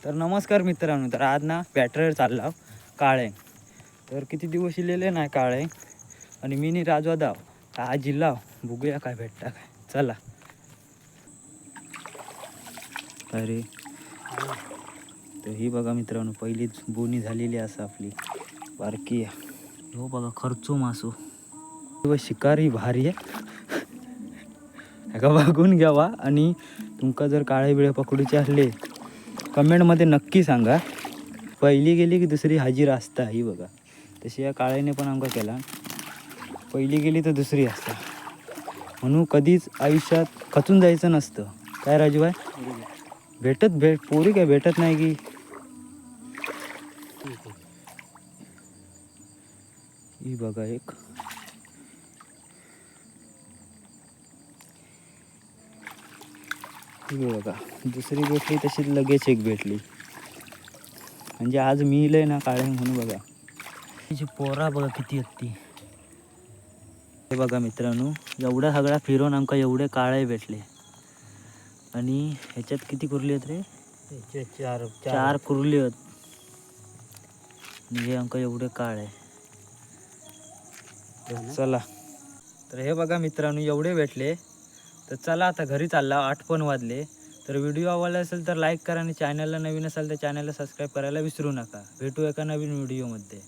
तर नमस्कार मित्रांनो, तर आज ना बॅटरीवर चालला काळे. तर किती दिवस इलेले नाही काळे आणि मी नी राजवा दाव आज जिल्हा बघूया काय भेटता काय. चला. अरे तर ही बघा मित्रांनो, पहिलीच बोनी झालेली असं आपली बारकी. हो बघा खर्चो मासो शिकारी भारी आहे का, बघून घ्यावा. आणि तुमका जर काळे बिळे पकडूचे असले कमेंटमध्ये नक्की सांगा. पहिली गेली की दुसरी हाजीर असता. ही बघा तशी या काळ्याने पण आमका केला. पहिली गेली तर दुसरी असता, म्हणून कधीच आयुष्यात खचून जायचं नसतं. काय राजूभाई, पोरी काय भेटत नाही की. ही बघा एक ही बघा दुसरी भेटली, तशीच लगेच एक भेटली. म्हणजे आज मी इलंय ना काळे म्हणून. बघा तिची पोरा बघा किती आहेत ती. हे बघा मित्रांनो, एवढा सगळा फिरून आमका एवढे काळे भेटले. आणि ह्याच्यात किती कुर्ली आहेत रे? चार कुर्ली आहेत. म्हणजे आमका एवढे काळे. चला, तर हे बघा मित्रांनो एवढे भेटले. तर चला आता घरी चालला, 8 पण वाजले. तर व्हिडिओ आवडला असेल तर लाईक करा आणि चॅनलला नवीन असेल तर चॅनलला सबस्क्राईब करायला विसरू नका. भेटू एका नवीन व्हिडिओमध्ये.